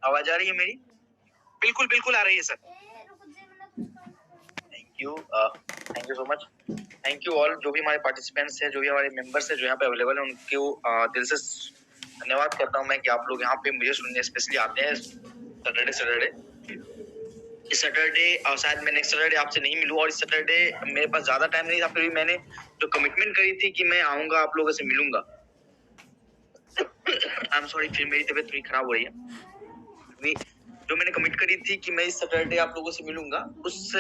आवाज आ रही है मेरी? बिल्कुल बिल्कुल आ रही है sir. Thank you so much. Thank you all, जो भी हमारे पार्टिसिपेंट्स हैं, जो भी हमारे मेंबर्स हैं जो यहाँ पे अवेलेबल हैं, उनको दिल से धन्यवाद करता हूँ मैं कि आप लोग यहाँ पे मुझे सुनने स्पेशली आते हैं सैटरडे। इस सैटरडे शायद मैं नेक्स्ट सैटरडे आपसे नहीं मिलूं, और इस सैटरडे मेरे पास ज्यादा टाइम नहीं था, फिर भी मैंने जो कमिटमेंट करी थी कि मैं आऊंगा, आप लोगों से मिलूंगा। आई एम सॉरी, फिर मेरी तबीयत थोड़ी खराब हो रही है। जो मैंने कमिट करी थी कि मैं इस सैटरडे आप लोगों से मिलूंगा, उस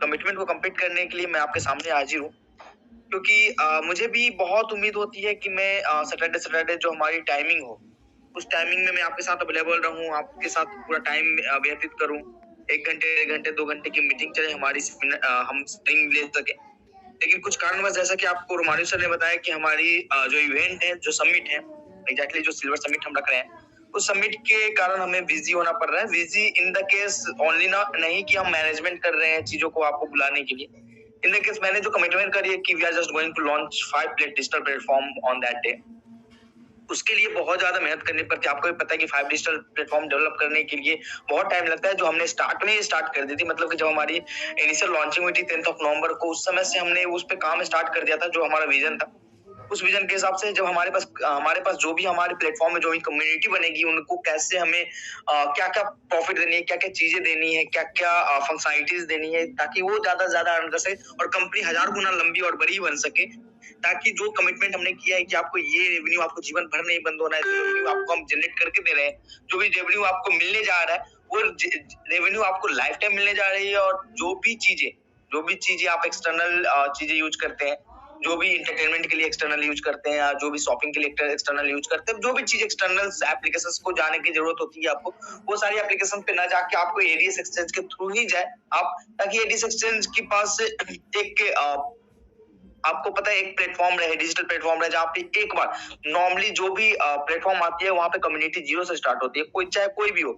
कमिटमेंट को कंप्लीट करने के लिए मैं आपके सामने हाजिर हूँ, क्योंकि मुझे भी बहुत उम्मीद होती है कि मैं सैटरडे जो हमारी टाइमिंग हो, उस टाइमिंग में मैं आपके साथ अवेलेबल रहूं, आपके साथ पूरा टाइम व्यतीत करूं। 1 घंटे 1 घंटे 2 घंटे की मीटिंग चले हमारी, हम स्ट्रिंग ले सके। लेकिन कुछ कारणवश, जैसा कि आपको रोमानी सर ने बताया कि हमारी जो इवेंट है, जो समिट है, एग्जैक्टली जो सिल्वर समिट हम रख रहे हैं, उस समिट के कारण हमें बिजी होना पड़ रहा है। Busy in the case only नहीं कि हम मैनेजमेंट कर रहे हैं चीजों को आपको बुलाने के लिए। इन द केस मैंने जो कमिटमेंट करी है कि we are just going to launch 5 digital platform on that day, उसके लिए बहुत ज्यादा मेहनत करनी पड़ती है। आपको भी पता है कि 5 डिजिटल प्लेटफॉर्म डेवलप करने के लिए बहुत टाइम लगता है, जो हमने स्टार्ट में ही स्टार्ट कर दी थी। मतलब कि जब हमारी इनिशियल लॉन्चिंग हुई थी 10 नवंबर को, उस समय से हमने उस पे काम स्टार्ट कर दिया था। जो हमारा विजन था, उस विजन के हिसाब से जब हमारे पास जो भी हमारे प्लेटफॉर्म में जो भी कम्युनिटी बनेगी, उनको कैसे हमें क्या क्या प्रॉफिट देनी है, क्या क्या चीजें देनी है, क्या क्या फंक्शनलिटीज देनी है, ताकि वो ज्यादा से ज्यादा अर्न कर सके और कंपनी 1000 गुना लंबी और बड़ी बन सके। ताकि जो कमिटमेंट हमने किया है कि आपको ये रेवेन्यू आपको जीवन भर नहीं बंद होना है, जो रेवेन्यू आपको हम जनरेट करके दे रहे हैं, जो भी रेवेन्यू आपको मिलने जा रहा है, वो रेवेन्यू आपको लाइफ टाइम मिलने जा रही है। और जो भी चीजें आप एक्सटर्नल चीजें यूज करते हैं, जो भी इंटरटेनमेंट के लिए एक्सटर्नल यूज करते हैं, या जो भी शॉपिंग के लिए एक्सटर्नल यूज करते हैं, जो भी चीज एक्सटर्नल एप्लीकेशंस को जाने की जरूरत होती है आपको, वो सारी एप्लीकेशन पे ना जाके आपको एडीएस एक्सचेंज के थ्रू ही जाए आप, ताकि एडीएस एक्सचेंज के पास एक आपको पता है एक प्लेटफॉर्म रहे, डिजिटल प्लेटफॉर्म रहे, जहाँ पे एक बार नॉर्मली जो भी प्लेटफॉर्म आती है, वहाँ पे कम्युनिटी जीरो से स्टार्ट होती है। चाहे कोई भी हो,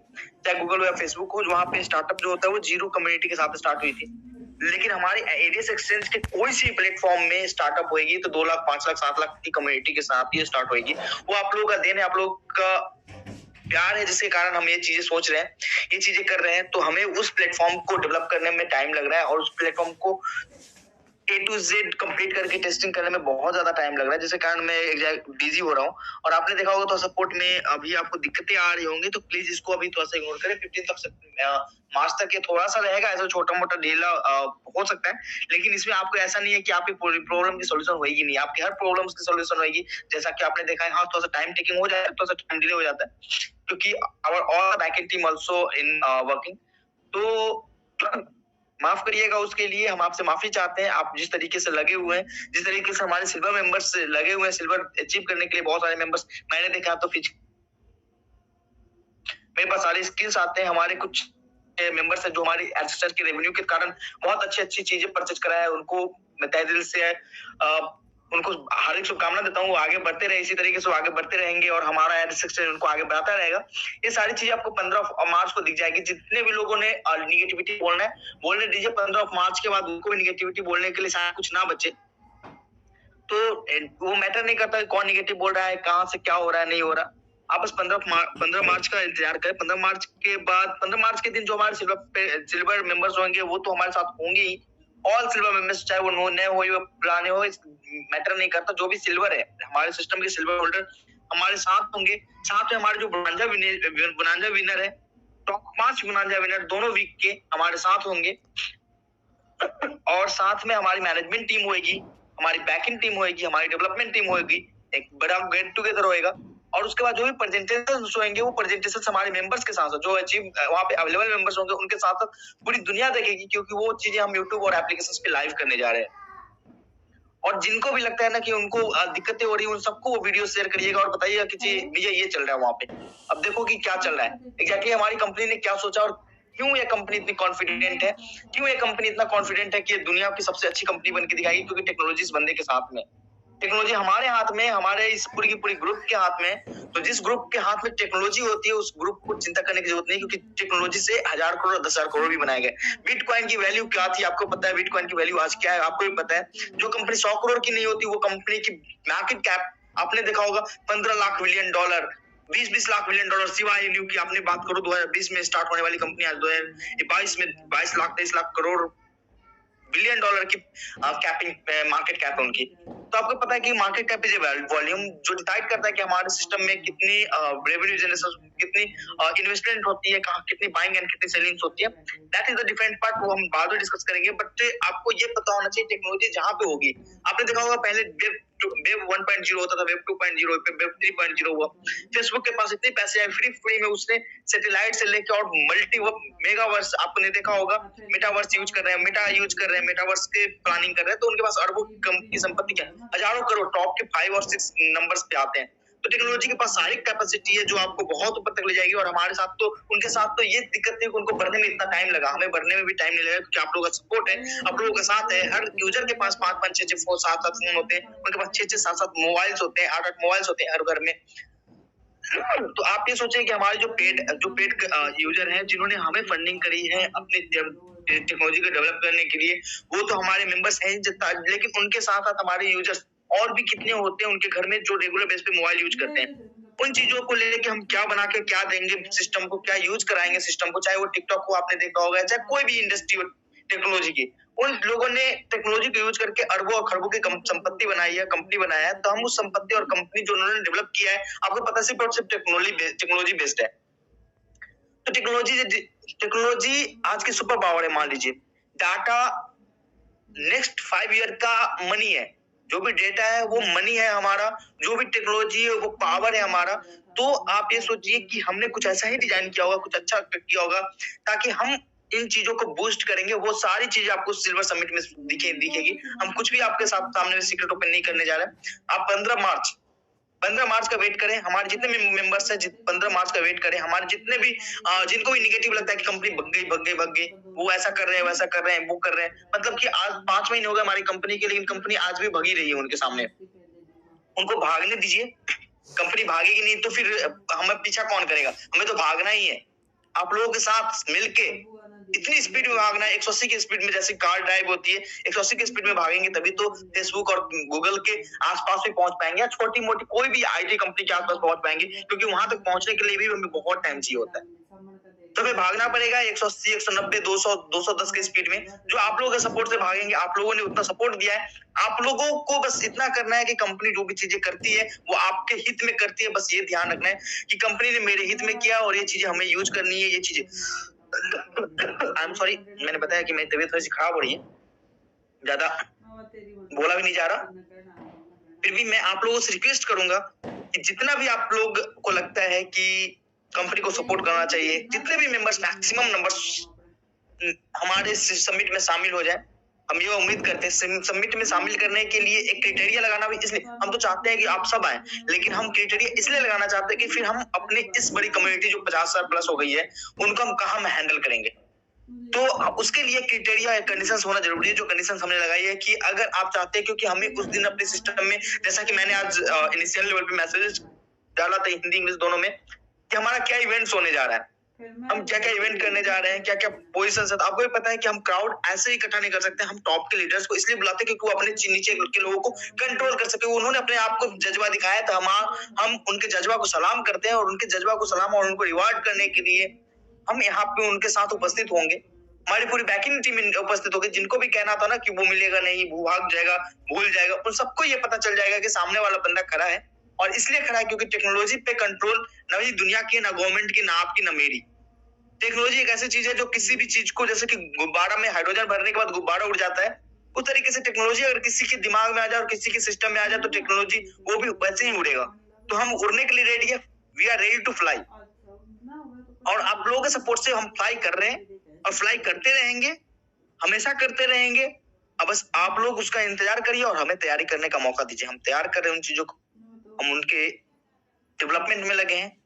चाहे गूगल हो या फेसबुक हो, वहाँ पे स्टार्टअप जो होता है वो जीरो कम्युनिटी के साथ स्टार्ट हुई थी। लेकिन हमारे एडीएस एक्सचेंज के कोई सी प्लेटफॉर्म में स्टार्टअप होगी तो 2 लाख 5 लाख 7 लाख की कम्युनिटी के साथ ये स्टार्ट होगी। वो आप लोगों का देन है, आप लोग का प्यार है, जिसके कारण हम ये चीजें सोच रहे हैं, ये चीजें कर रहे हैं। तो हमें उस प्लेटफॉर्म को डेवलप करने में टाइम लग रहा है, और उस प्लेटफॉर्म को A to Z कंप्लीट करके टेस्टिंग करने में बहुत ज्यादा टाइम लग रहा है, जिसके कारण मैं बिजी हो रहा हूँ। और आपने देखा होगा तो सपोर्ट में अभी आपको दिक्कतें आ रही होंगी, तो प्लीज इसको अभी थोड़ा सा इग्नोर करें। 15 मार्च तक ये थोड़ा सा रहेगा, ऐसा छोटा मोटा ढीला हो सकता है, लेकिन इसमें आपको ऐसा नहीं है कि आपकी प्रॉब्लम की सोल्यूशन होगी नहीं, आपकी हर प्रॉब्लम की सोल्यूशन होगी। जैसा कि आपने देखा है, हाँ थोड़ा सा टाइम टेकिंग हो जाता है, थोड़ा सा टाइम डिले हो जाता है, क्योंकि our all backend team also in working. तो माफ करिएगा उसके लिए, हम आपसे माफी चाहते हैं। आप जिस तरीके से लगे हुए हैं, जिस तरीके से हमारे सिल्वर मेंबर्स लगे हुए हैं, सिल्वर अचीव करने के लिए बहुत सारे मेंबर्स मैंने देखा, तो मेरे पास सारे स्किल्स आते हैं। हमारे कुछ मेंबर्स हैं जो हमारी एडसेंचर के रेवेन्यू के कारण बहुत अच्छी चीजें परचेज करा है, उनको मैं तहे दिल से उनको हार्दिक शुभकामना देता हूँ। वो आगे बढ़ते रहे, इसी तरीके से वो आगे बढ़ते रहेंगे, और हमारा एडसेंचर उनको आगे बढ़ाता रहेगा। ये सारी चीजें आपको 15 मार्च को दिख जाएगी। जितने भी लोगों ने निगेटिविटी बोलने दीजिए, 15 मार्च के बाद उनको भी निगेटिविटी बोलने के लिए शायद कुछ ना बचे। तो वो मैटर नहीं करता कौन निगेटिव बोल रहा है, कहाँ से क्या हो रहा है, नहीं हो रहा। आप बस 15 मार्च का इंतजार करें। 15 मार्च के बाद, 15 मार्च के दिन जो हमारे सिल्वर मेंबर्स होंगे, वो तो हमारे साथ होंगे ही। ऑल सिल्वर मेंबर्स, चाहे वो नए हो या पुराने हो, मैटर नहीं करता। जो भी सिल्वर है, हमारे सिस्टम के सिल्वर होल्डर हमारे साथ होंगे। साथ में हमारे जो बोनांजा विनर है, टॉप 5 बोनांजा विनर दोनों वीक के हमारे साथ होंगे। और साथ में हमारी मैनेजमेंट टीम होगी, हमारी बैकएंड टीम होगी, हमारी डेवलपमेंट टीम होगी। एक बड़ा गेट टुगेदर होएगा, और उसके बाद जो भी प्रेजेंटेशन होंगे, वो प्रेजेंटेशन हमारे मेंबर्स के साथ जो अचीव वहाँ पे अवेलेबल मेंबर्स होंगे, उनके साथ पूरी दुनिया देखेगी, क्योंकि वो चीजें हम यूट्यूब और एप्लीकेशंस पे लाइव करने जा रहे हैं। और जिनको भी लगता है ना कि उनको दिक्कतें हो रही है, उन सबको वो वीडियो शेयर करिएगा और बताइएगा कि भैया ये चल रहा है वहाँ पे, अब देखो कि क्या चल रहा है, एग्जैक्टली हमारी कंपनी ने क्या सोचा, और क्यों ये कंपनी इतनी कॉन्फिडेंट है, क्यों ये कंपनी इतना कॉन्फिडेंट है कि ये दुनिया की सबसे अच्छी कंपनी बन के दिखाएगी। क्योंकि टेक्नोलॉजी इस बंदे के साथ में, टेक्नोलॉजी हमारे हाथ में, हमारे इस पूरी की पूरी ग्रुप के हाथ में। तो जिस ग्रुप के हाथ में टेक्नोलॉजी होती है, उस ग्रुप को चिंता करने की जरूरत नहीं, क्योंकि टेक्नोलॉजी से 1000 करोड़ 10,000 करोड़ भी बनाए गए। बिटकॉइन की वैल्यू क्या थी आपको पता है? बिटकॉइन की वैल्यू आज क्या है आपको भी पता है। जो कंपनी 100 करोड़ की नहीं होती, वो कंपनी की मार्केट कैप आपने देखा होगा $15 lakh billion, 20-20 lakh million dollar सिवाय न्यू की आपने बात करो 2020 में स्टार्ट होने वाली कंपनी आज 2022 में 22 लाख 23 लाख करोड़ बिलियन डॉलर की कैपिंग मार्केट कैप है उनकी। तो आपको पता है कि मार्केट कैप इज वॉल्यूम जो डिसाइड करता है कि हमारे सिस्टम में कितनी रेवेन्यू जनरेशन, कितनी इन्वेस्टमेंट होती है, कहाँ कितनी बाइंग एंड कितनी सेलिंग होती है। That is the different part, वो हम बाद में डिस्कस करेंगे। बट आपको ये पता होना चाहिए टेक्नोलॉजी जहाँ पे होगी, आपने देखा होगा पहले वेब 1.0 होता था, वेब 2.0, वेब 3.0 हुआ। फेसबुक के पास इतने पैसे आए, फ्री में उसने सैटेलाइट से लेके और मल्टी मेगावर्स, आपने देखा होगा मेटावर्स यूज कर रहे हैं, मेटा यूज कर रहे हैं, मेटावर्स के प्लानिंग कर रहे हैं। तो उनके पास अरबों की संपत्ति क्या, हजारों करोड़, टॉप के 5 और 6 नंबर्स पे आते हैं। तो टेक्नोलॉजी के पास सारी कैपेसिटी है जो आपको बहुत ऊपर तक ले जाएगी। और हमारे साथ तो, उनके साथ तो ये दिक्कत है कि उनको बढ़ने में इतना टाइम लगा, हमें बढ़ने में भी टाइम नहीं लगा, क्योंकि आप लोगों का सपोर्ट है, आप लोगों का साथ है। हर यूजर के पास 5-5, 6-6, 7-7 फोन होते हैं, उनके पास 6-6, 7-7 मोबाइल्स होते हैं, 8-8 मोबाइल्स होते हैं हर घर में। तो आप ये सोचें कि हमारे जो पेड यूजर हैं, जिन्होंने हमें फंडिंग करी है अपनी टेक्नोलॉजी को डेवलप करने के लिए, वो तो हमारे मेंबर्स हैं, लेकिन उनके साथ साथ हमारे यूजर्स और भी कितने होते हैं उनके घर में जो रेगुलर बेस पे मोबाइल यूज करते हैं। उन चीजों को लेके हम क्या बना के क्या देंगे सिस्टम को, क्या यूज कराएंगे सिस्टम को, चाहे वो टिकटॉक को आपने देखा होगा, चाहे कोई भी इंडस्ट्री हो टेक्नोलॉजी की, उन लोगों ने टेक्नोलॉजी को यूज करके अरबों और खरबों की संपत्ति बनाई है, कंपनी बनाया है। तो हम उस संपत्ति और कंपनी जो उन्होंने डेवलप किया है, आपको पता सिर्फ और सिर्फ टेक्नोलॉजी बेस्ड है। तो टेक्नोलॉजी आज की सुपर पावर है। मान लीजिए डाटा नेक्स्ट 5 ईयर का मनी है, जो भी डेटा है वो मनी है हमारा, जो भी टेक्नोलॉजी है वो पावर है हमारा। तो आप ये सोचिए कि हमने कुछ ऐसा ही डिजाइन किया होगा, कुछ अच्छा किया होगा, ताकि हम इन चीजों को बूस्ट करेंगे। वो सारी चीजें आपको सिल्वर समिट में दिखेगी। हम कुछ भी आपके साथ सामने सीक्रेट ओपन नहीं करने जा रहे हैं। आप 15 मार्च का वेट करें, हमारे जितने भी मेंबर्स हैं 15 मार्च का वेट करें। हमारे जितने भी जिनको भी निगेटिव लगता है कि कंपनी भग गई, वो ऐसा कर रहे हैं, वैसा कर रहे हैं, वो कर रहे हैं, मतलब कि आज 5 महीने हो गए हमारी कंपनी के, लेकिन कंपनी आज भी भगी रही है उनके सामने। उनको भागने दीजिए, कंपनी भागेगी नहीं तो फिर हमें पीछा कौन करेगा? हमें तो भागना ही है, आप लोगों के साथ मिलके इतनी स्पीड में भागना है, 180 की स्पीड में, जैसे कार ड्राइव होती है 180 की स्पीड में भागेंगे तभी तो फेसबुक और गूगल के आसपास भी पहुंच पाएंगे, या छोटी मोटी कोई भी आईटी कंपनी के आसपास पहुंच पाएंगे, क्योंकि वहां तक पहुंचने के लिए भी हमें बहुत टाइम चाहिए होता है। तो हमें भागना पड़ेगा 180, 190, 200, 210 की स्पीड में, जो आप लोगों के सपोर्ट से भागेंगे। आप लोगों ने उतना सपोर्ट दिया है, आप लोगों को बस इतना करना है कि कंपनी जो भी चीजें करती है वो आपके हित में करती है। बस ये ध्यान रखना है कि कंपनी ने मेरे हित में किया और ये चीजें हमें यूज करनी है। ये चीजें आई एम सॉरी, मैंने बताया कि मेरी तबीयत थोड़ी सी खराब हो रही है, ज्यादा बोला भी नहीं जा रहा। फिर भी मैं आप लोगों से रिक्वेस्ट करूंगा कि जितना भी आप लोग को लगता है कि कंपनी को सपोर्ट करना चाहिए, जितने भी मेंबर्स, मैक्सिमम नंबर्स हमारे समिट में शामिल हो जाए। हम ये उम्मीद करते हैं समिट में शामिल करने के लिए एक क्राइटेरिया लगाना भी, इसलिए हम तो चाहते हैं कि आप सब आए, लेकिन हम क्राइटेरिया इसलिए लगाना चाहते हैं कि फिर हम अपनी इस बड़ी कम्युनिटी जो 50,000 प्लस हो गई है, उनको हम कहाँ में हैंडल करेंगे। तो उसके लिए क्राइटेरिया या कंडीशंस होना जरूरी है। जो कंडीशंस हमने लगाई है कि अगर आप चाहते हैं, क्योंकि हमें उस दिन अपने सिस्टम में, जैसा कि मैंने आज इनिशियल लेवल पे मैसेज डाला था हिंदी इंग्लिश दोनों में, कि हमारा क्या इवेंट्स होने जा रहा है, हम क्या क्या इवेंट करने जा रहे हैं, क्या क्या पोजीशन है। आपको भी पता है कि हम क्राउड ऐसे ही इकट्ठा नहीं कर सकते। हम टॉप के लीडर्स को इसलिए बुलाते हैं क्योंकि वो अपने नीचे के लोगों को कंट्रोल कर सके। उन्होंने अपने आप को जज्बा दिखाया था, हम उनके जज्बा को सलाम करते हैं, और उनके जज्बा को सलाम और उनको रिवार्ड करने के लिए हम यहाँ पे उनके साथ उपस्थित होंगे। हमारी पूरी बैकिंग टीम उपस्थित होगी। जिनको भी कहना था ना कि वो मिलेगा नहीं, वो भाग जाएगा, भूल जाएगा, उन सबको ये पता चल जाएगा कि सामने वाला बंदा खड़ा है, और इसलिए खड़ा है क्योंकि टेक्नोलॉजी पे कंट्रोल न ही दुनिया की, ना गवर्नमेंट की, ना आपकी, ना मेरी। टेक्नोलॉजी एक ऐसी चीज है जो किसी भी चीज को, जैसे कि गुब्बारा में हाइड्रोजन भरने के बाद गुब्बारा उड़ जाता है, उस तरीके से टेक्नोलॉजी अगर किसी के दिमाग में आ जाए और किसी के सिस्टम में आ जाए तो टेक्नोलॉजी वो भी वैसे ही उड़ेगा। तो हम उड़ने के लिए रेडी है, we are ready to fly, और आप लोगों के सपोर्ट से हम फ्लाई कर रहे हैं और फ्लाई करते रहेंगे, हमेशा करते रहेंगे। अब बस आप लोग उसका इंतजार करिए और हमें तैयारी करने का मौका दीजिए। हम तैयार कर रहे हैं उन चीजों को, हम उनके डेवलपमेंट में लगे हैं।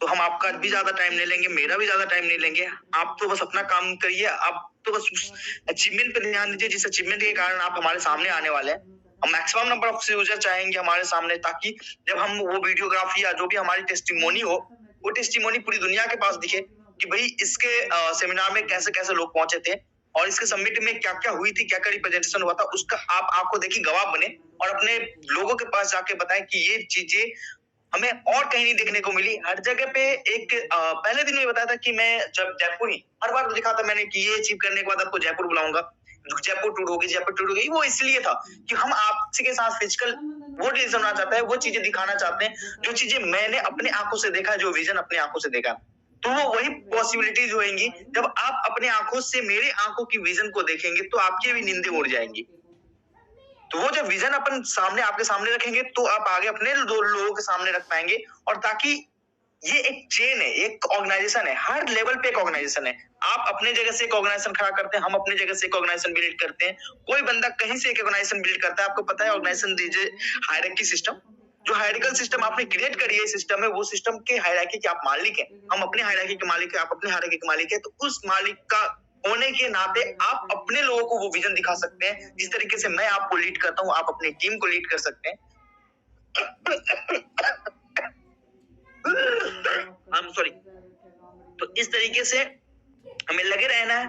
तो हम आपका भी ज्यादा टाइम नहीं लेंगे, मेरा भी ज्यादा टाइम नहीं लेंगे। आप तो बस अपना काम करिए, आप तो बस अचीवमेंट पे ध्यान दीजिए, जिस अचीवमेंट के कारण आप हमारे सामने आने वाले हैं। हम मैक्सिमम नंबर ऑफ यूजर चाहेंगे हमारे सामने, ताकि जब हम वो वीडियोग्राफी या जो भी हमारी टेस्टिमोनी हो, वो टेस्टिमोनी पूरी दुनिया के पास दिखे कि भाई इसके सेमिनार में कैसे कैसे लोग पहुंचे थे, और इसके समिट में क्या क्या हुई थी, क्या क्या रिप्रेजेंटेशन हुआ था, उसका आप आपको देखिए गवाह बने, और अपने लोगों के पास जाके बताएं कि ये चीजें हमें और कहीं नहीं देखने को मिली। हर जगह पे एक पहले दिन में बताया था कि मैं जब जयपुर ही हर बार लिखा था मैंने कि ये अचीव करने के बाद आपको जयपुर बुलाऊंगा, जयपुर टूर होगी, जयपुर टूर होगी। वो इसलिए था कि हम आपसे के साथ फिजिकल वो रिलेशन होना चाहते हैं, वो चीजें दिखाना चाहते हैं जो चीजें मैंने अपने आंखों से देखा, जो विजन अपने आंखों से देखा। तो वो वही पॉसिबिलिटीज होंगी जब आप अपने आंखों से मेरे आंखों की विजन को देखेंगे तो आपकी भी नींदें उड़ जाएंगी। तो वो जब विजन अपन सामने आपके सामने रखेंगे तो आप आगे अपने दो लोगों के सामने रख पाएंगे। और ताकि ये एक चेन है, एक ऑर्गेनाइजेशन है, हर लेवल पे एक ऑर्गेनाइजेशन है। आप अपने जगह से एक ऑर्गेनाइजेशन खड़ा करते हैं, हम अपने जगह से एक ऑर्गेनाइजेशन बिल्ड करते हैं, कोई बंदा कहीं से एक ऑर्गेनाइजेशन बिल्ड करता है। आपको पता है ऑर्गेनाइजेशन दीजिए हायरार्की सिस्टम, जो हायरार्किकल सिस्टम आपने क्रिएट करी है सिस्टम है, वो सिस्टम के हायरार्की के आप मालिक हैं, हम अपने हायरार्की के मालिक हैं, आप अपने हायरार्की के मालिक हैं। तो उस मालिक का होने के नाते आप अपने लोगों को वो विजन दिखा सकते हैं। जिस तरीके से मैं आपको लीड करता हूं, आप अपनी टीम को लीड कर सकते हैं। सॉरी। तो इस तरीके से हमें लगे रहना है,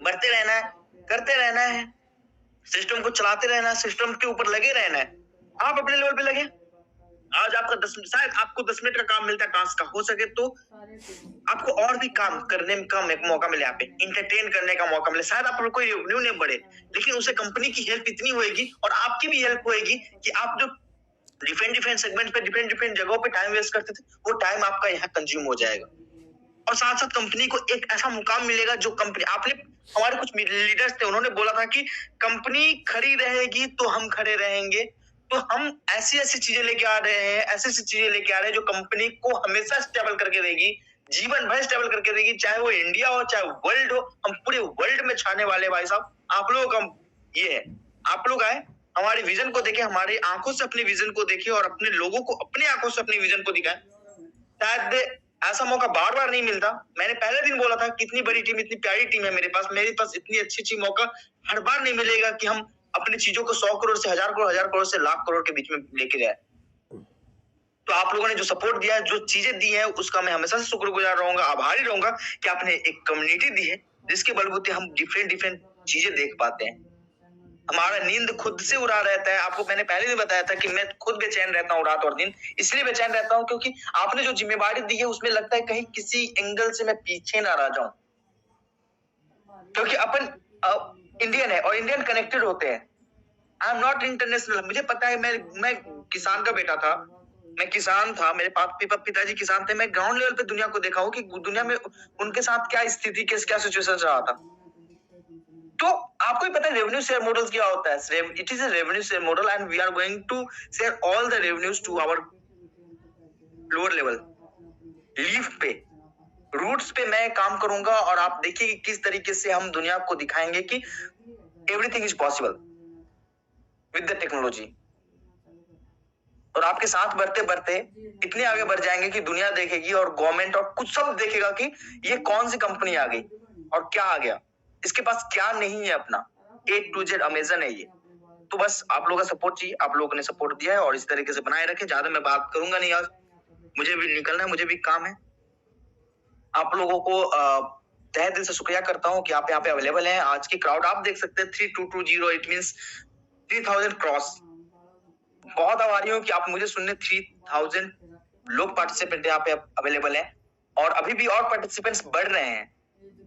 बढ़ते रहना है, करते रहना है, सिस्टम को चलाते रहना है, सिस्टम के ऊपर लगे रहना है। आप अपने लेवल पे लगे। आज आपका 10 शायद आपको 10 मिनट का काम मिलता है टास्क का, हो सके तो आपको और भी काम करने का मौका मिले, यहाँ पे इंटरटेन करने का मौका मिले। शायद आप कोई रेवेन्यू नहीं बढ़े, लेकिन उसे कंपनी की हेल्प इतनी होगी और आपकी भी हेल्प होगी कि आप जो डिफरेंट सेगमेंट पे डिफरेंट जगहों पे टाइम वेस्ट करते थे, वो टाइम आपका यहाँ कंज्यूम हो जाएगा। और साथ साथ कंपनी को एक ऐसा मुकाम मिलेगा जो कंपनी आपने हमारे कुछ लीडर्स थे, उन्होंने बोला था कि कंपनी खड़ी रहेगी तो हम खड़े रहेंगे। तो हम ऐसी चीजें लेके आ रहे हैं, ऐसी चीजें लेके आ रहे हैं जो कंपनी को हमेशा स्टेबल करके देगी, जीवन भर स्टेबल करके देगी, चाहे वो इंडिया हो चाहे वर्ल्ड हो। हम पूरे वर्ल्ड में छाने वाले भाई साहब। आप लोगों का ये है, आप लोग आए, हमारे विजन को देखे, हमारी आंखों से अपने विजन को देखे और अपने लोगों को अपने आंखों से अपने विजन को दिखाए। शायद ऐसा मौका बार बार नहीं मिलता। मैंने पहले दिन बोला था कितनी बड़ी टीम, इतनी प्यारी टीम है मेरे पास इतनी अच्छी मौका हर बार नहीं मिलेगा कि हम अपनी चीजों को 100 करोड़ से 1000 करोड़ से लाख करोड़ के बीच में लेके जाए। तो आप लोगों ने जो सपोर्ट दिया है, जो चीजें दी है, उसका मैं हमेशा से शुक्रगुजार रहूंगा, आभारी रहूंगा कि आपने एक कम्युनिटी दी है जिसके बलबूते हम डिफरेंट चीजें देख पाते हैं। हमारा नींद खुद से उड़ा रहता है। आपको मैंने पहले भी बताया था कि मैं खुद बेचैन रहता हूँ रात और दिन। इसलिए बेचैन रहता हूँ क्योंकि आपने जो जिम्मेवारी दी है उसमें लगता है कहीं किसी एंगल से मैं पीछे ना रह जाऊं, क्योंकि अपन इंडियन है और इंडियन कनेक्टेड होते हैं। I am not international. मुझे पता है मैं किसान का बेटा था, मैं किसान था, मेरे पिताजी किसान थे। मैं ग्राउंड लेवल पे दुनिया को देखा हूँ कि दुनिया में उनके साथ क्या स्थिति, क्या सिचुएशन रहा था। तो आपको ही पता है रेवेन्यू शेयर मॉडल क्या होता है। It is a revenue share model and we are going to share all the revenues to our lower level. Leaf पे, रूट्स पे मैं काम करूंगा और आप देखिए कि किस तरीके से हम दुनिया को दिखाएंगे कि everything is possible with the technology. और आपके साथ बढ़ते बढ़ते इतने आगे बढ़ जाएंगे कि दुनिया देखेगी और गवर्नमेंट और कुछ सब देखेगा कि ये कौन सी कंपनी आ गई और क्या आ गया, इसके पास क्या नहीं है। अपना A to Z अमेजन है ये। तो बस आप लोगों का सपोर्ट चाहिए, आप लोगों ने सपोर्ट दिया है और इस तरीके से बनाए रखें। ज्यादा मैं बात करूंगा नहीं, आज मुझे भी निकलना है, मुझे भी काम है। आप लोगों को तहे दिल से शुक्रिया करता हूँ कि आप यहाँ पे अवेलेबल हैं। आज की क्राउड आप देख सकते हैं 3220, इट मींस 3000 क्रॉस। बहुत आभारी हूँ कि आप मुझे सुनने 3000 लोग पार्टिसिपेंट यहाँ पे अवेलेबल हैं और अभी भी और पार्टिसिपेंट्स बढ़ रहे हैं।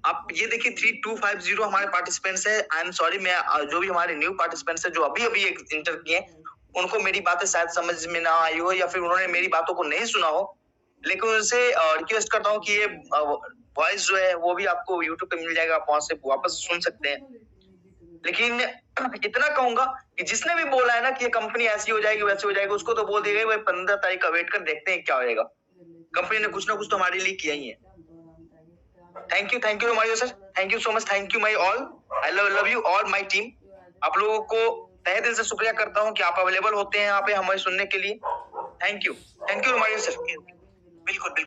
आप ये देखिए 3250 हमारे पार्टिसिपेंट्स है। आई एम सॉरी, मैं जो भी हमारे न्यू पार्टिसिपेंट्स है जो अभी इंटर किए, उनको मेरी बातें शायद समझ में ना आई हो या फिर उन्होंने मेरी बातों को नहीं सुना हो, लेकिन उनसे रिक्वेस्ट करता हूँ कि ये वॉइस जो है वो भी आपको यूट्यूब पे मिल जाएगा, आप वहां से वापस सुन सकते हैं। लेकिन इतना कहूंगा कि जिसने भी बोला है ना कि ये कंपनी ऐसी हो जाएगी वैसी हो जाएगी, उसको तो बोल दिया भाई 15 तारीख का वेट कर, देखते हैं क्या होगा। कंपनी ने कुछ ना कुछ तो हमारे लिए किया ही है। Thank you my sir, thank you so much, thank you my all, I love you all my team. आप लोगों को तहे दिल से शुक्रिया करता हूँ कि आप अवेलेबल होते हैं यहाँ पे हमें सुनने के लिए। Thank you my sir. बिल्कुल।